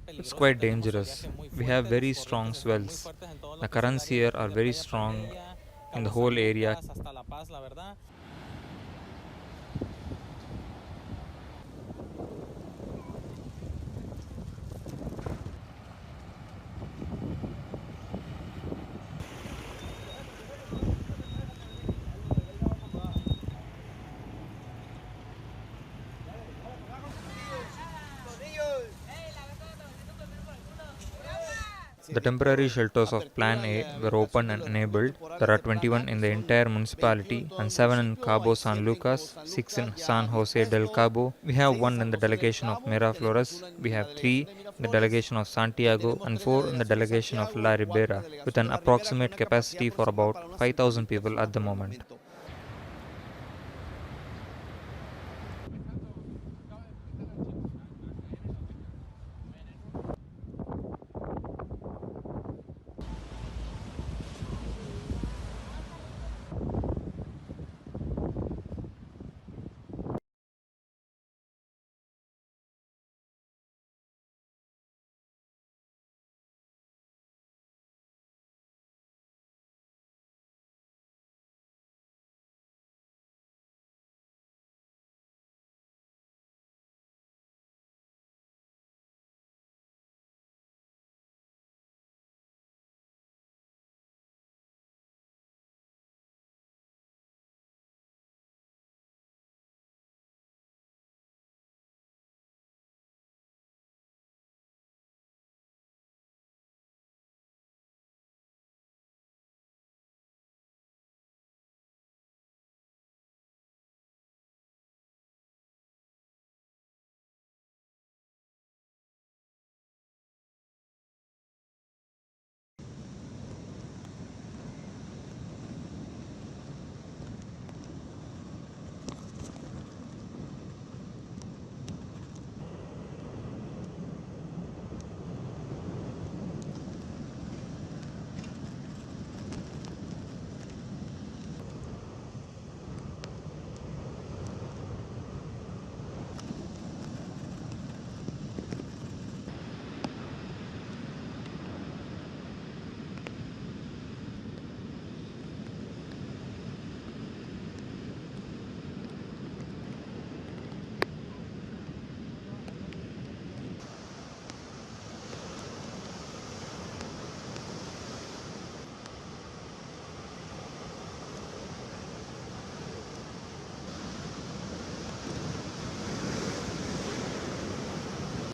It's quite dangerous. We have very strong swells. The currents here are very strong in the whole area. The temporary shelters of Plan A were open and enabled. There are 21 in the entire municipality and 7 in Cabo San Lucas, 6 in San Jose del Cabo. We have 1 in the delegation of Miraflores. We have 3 in the delegation of Santiago and 4 in the delegation of La Ribera, with an approximate capacity for about 5,000 people at the moment.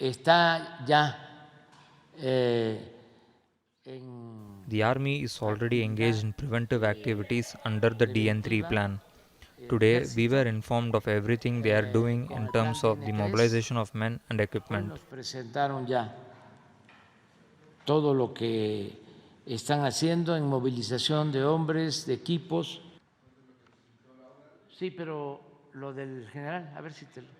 Está ya The army is already engaged in preventive activities under the DN3 plan. Today, we were informed of everything they are doing in terms of the mobilization of men and hoy equipment. nos presentaron ya todo lo que están haciendo en movilización de hombres, de equipos. Sí, pero lo del general, a ver si te lo...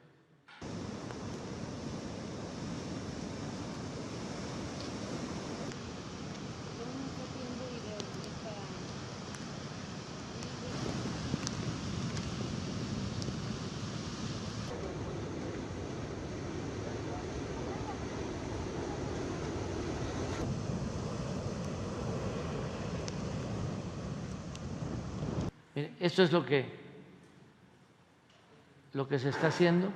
Mire, esto es lo que se está haciendo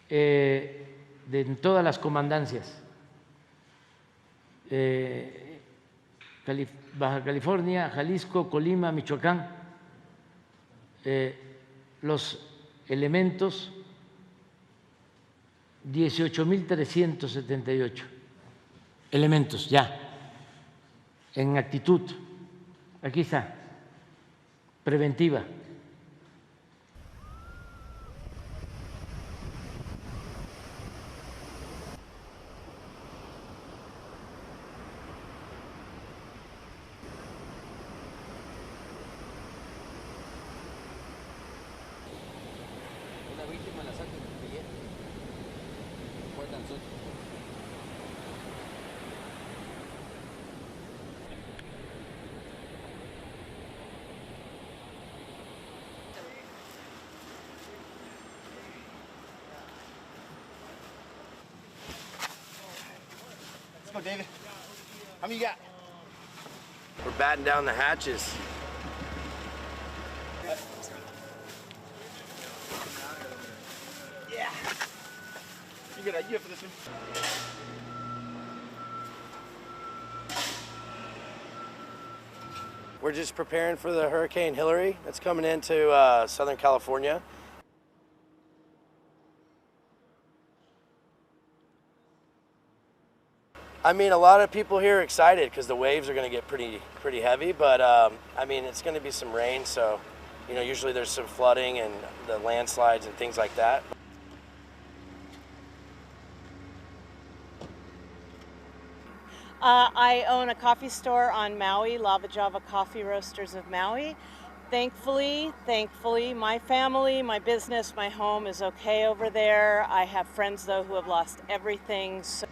en todas las comandancias. Baja California, Jalisco, Colima, Michoacán, los elementos 18.378 elementos ya en actitud. Aquí está, preventiva. on, David. How many you got? We're batting down the hatches. Yeah. You good idea for this one? We're just preparing for the Hurricane Hilary that's coming into Southern California. I mean, a lot of people here are excited because the waves are going to get pretty heavy, but I mean, it's going to be some rain, so you know, usually there's some flooding and the landslides and things like that. I own a coffee store on Maui, Lava Java Coffee Roasters of Maui. Thankfully, my family, my business, my home is okay over there. I have friends, though, who have lost everything. So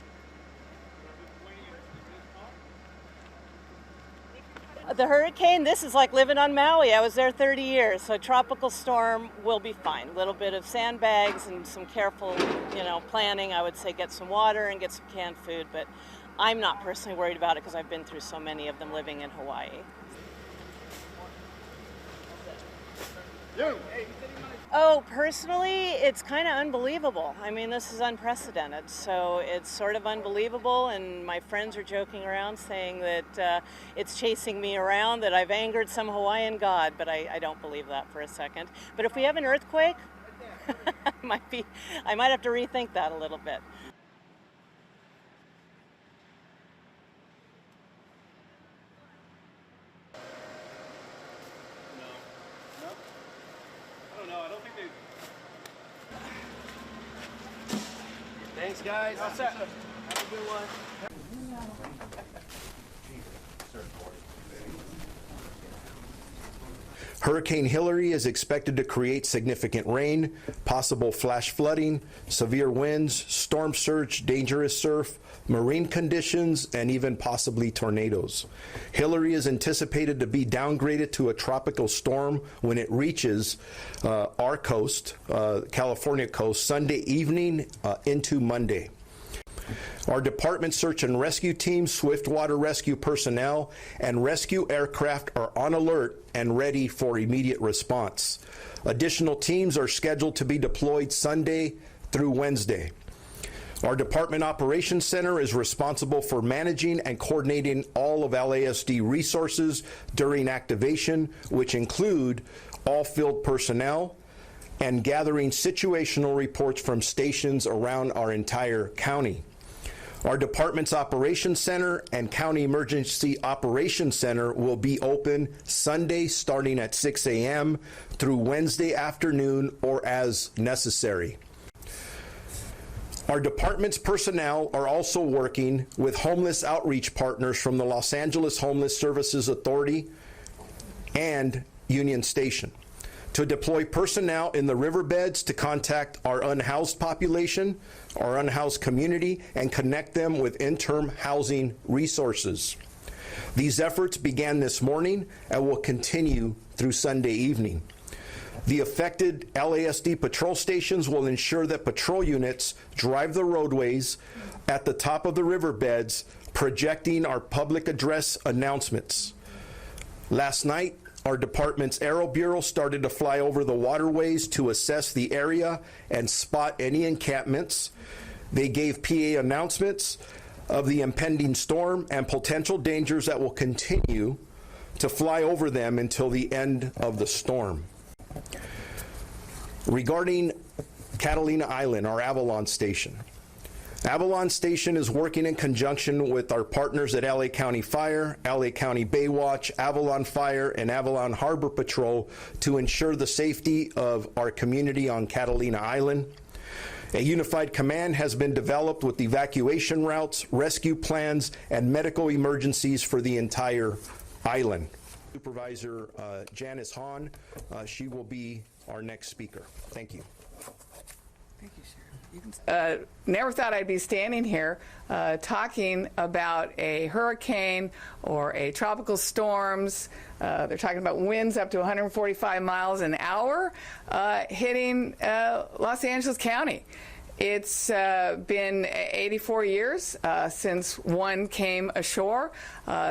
the hurricane, this is like living on Maui. I was there 30 years, so a tropical storm will be fine. A little bit of sandbags and some careful, planning. I would say get some water and get some canned food, but I'm not personally worried about it because I've been through so many of them living in Hawaii. Oh, personally, it's kind of unbelievable. I mean, this is unprecedented, so it's sort of unbelievable, and my friends are joking around saying that it's chasing me around, that I've angered some Hawaiian god, but I don't believe that for a second. But if we have an earthquake, I might have to rethink that a little bit. Thanks, guys. All set. Have a good one. Hurricane Hilary is expected to create significant rain, possible flash flooding, severe winds, storm surge, dangerous surf, marine conditions, and even possibly tornadoes. Hilary is anticipated to be downgraded to a tropical storm when it reaches our coast, California coast, Sunday evening into Monday. Our department search and rescue teams, swiftwater rescue personnel, and rescue aircraft are on alert and ready for immediate response. Additional teams are scheduled to be deployed Sunday through Wednesday. Our Department Operations Center is responsible for managing and coordinating all of LASD resources during activation, which include all field personnel, and gathering situational reports from stations around our entire county. Our department's Operations Center and County Emergency Operations Center will be open Sunday starting at 6 a.m. through Wednesday afternoon or as necessary. Our department's personnel are also working with homeless outreach partners from the Los Angeles Homeless Services Authority and Union Station to deploy personnel in the riverbeds to contact our unhoused population, our unhoused community, and connect them with interim housing resources. These efforts began this morning and will continue through Sunday evening. The affected LASD patrol stations will ensure that patrol units drive the roadways at the top of the riverbeds, projecting our public address announcements. Last night, our department's Aero Bureau started to fly over the waterways to assess the area and spot any encampments. They gave PA announcements of the impending storm and potential dangers that will continue to fly over them until the end of the storm. Regarding Catalina Island, our Avalon Station. Avalon Station is working in conjunction with our partners at LA County Fire, LA County Baywatch, Avalon Fire, and Avalon Harbor Patrol to ensure the safety of our community on Catalina Island. A unified command has been developed with evacuation routes, rescue plans, and medical emergencies for the entire island. Supervisor Janice Hahn, she will be our next speaker. Thank you. Thank you, Sharon. Never thought I'd be standing here talking about a hurricane or a tropical storms. They're talking about winds up to 145 miles an hour hitting Los Angeles County. It's been 84 years since one came ashore,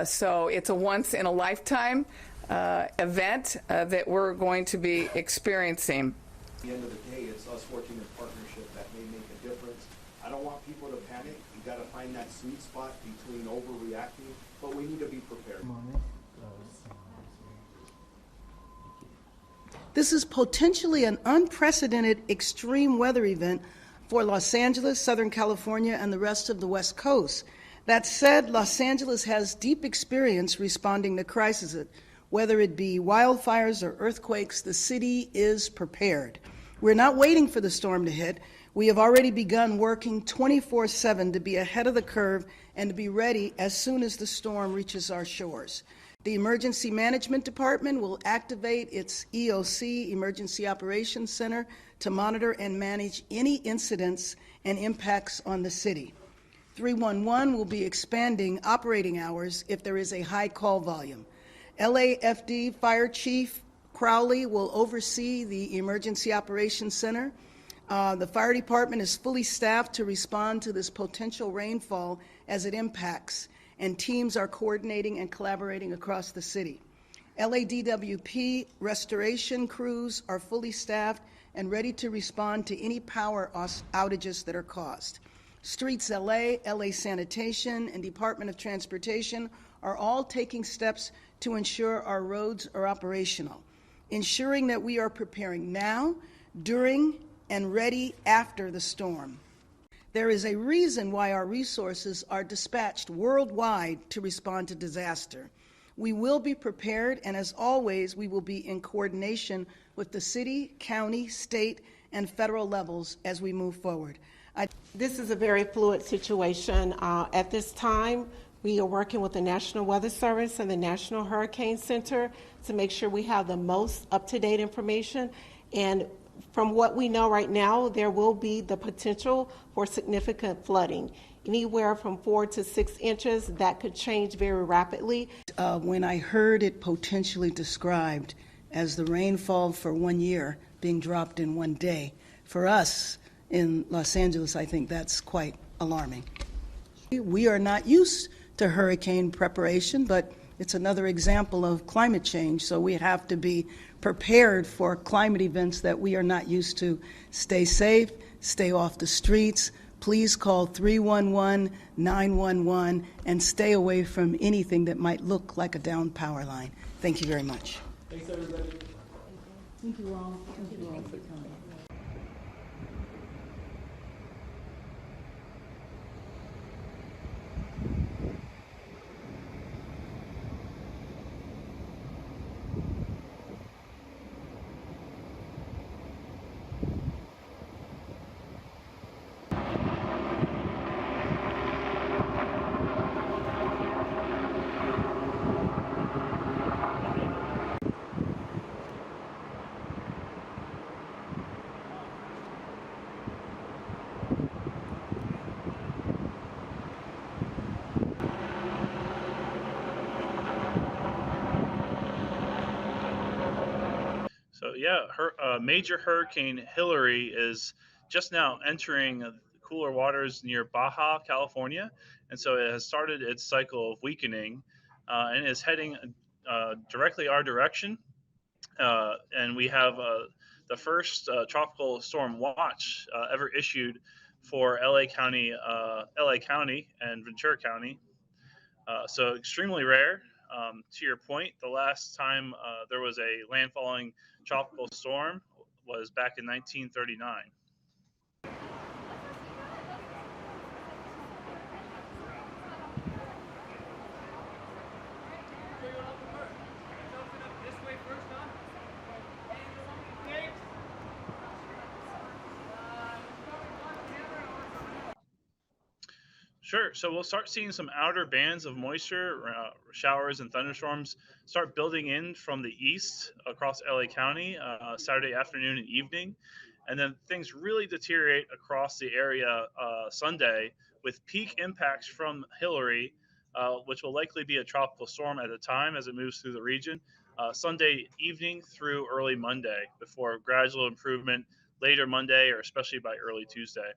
so it's a once-in-a-lifetime event that we're going to be experiencing. At the end of the day, it's us working in partnership that may make a difference. I don't want people to panic. You got to find that sweet spot between overreacting, but we need to be prepared. This is potentially an unprecedented extreme weather event for Los Angeles, Southern California, and the rest of the West Coast. That said, Los Angeles has deep experience responding to crises. Whether it be wildfires or earthquakes, the city is prepared. We're not waiting for the storm to hit. We have already begun working 24/7 to be ahead of the curve and to be ready as soon as the storm reaches our shores. The Emergency Management Department will activate its EOC, Emergency Operations Center, to monitor and manage any incidents and impacts on the city. 311 will be expanding operating hours if there is a high call volume. LAFD Fire Chief Crowley will oversee the Emergency Operations Center. The fire department is fully staffed to respond to this potential rainfall as it impacts, and teams are coordinating and collaborating across the city. LADWP restoration crews are fully staffed and ready to respond to any power outages that are caused. Streets LA, LA Sanitation, and Department of Transportation are all taking steps to ensure our roads are operational, ensuring that we are preparing now, during, and ready after the storm. There is a reason why our resources are dispatched worldwide to respond to disaster. We will be prepared, and as always, we will be in coordination with the city, county, state, and federal levels as we move forward. This is a very fluid situation. At this time, we are working with the National Weather Service and the National Hurricane Center to make sure we have the most up-to-date information. And from what we know right now, there will be the potential for significant flooding. Anywhere from 4 to 6 inches, that could change very rapidly. When I heard it potentially described as the rainfall for 1 year being dropped in 1 day, for us in Los Angeles, I think that's quite alarming. We are not used to hurricane preparation, but it's another example of climate change, so we have to be prepared for climate events that we are not used to. Stay safe, stay off the streets. Please call 311, 911, and stay away from anything that might look like a downed power line. Thank you very much. Thanks, everybody. Thank you all. Thank you all for coming. So yeah, major hurricane Hilary is just now entering cooler waters near Baja, California, and so it has started its cycle of weakening and is heading directly our direction. And we have the first tropical storm watch ever issued for LA County, and Ventura County. So extremely rare. To your point, the last time there was a landfalling tropical storm was back in 1939. Sure. So we'll start seeing some outer bands of moisture, showers and thunderstorms start building in from the east across LA County Saturday afternoon and evening. And then things really deteriorate across the area Sunday with peak impacts from Hilary, which will likely be a tropical storm at the time as it moves through the region, Sunday evening through early Monday before gradual improvement later Monday or especially by early Tuesday.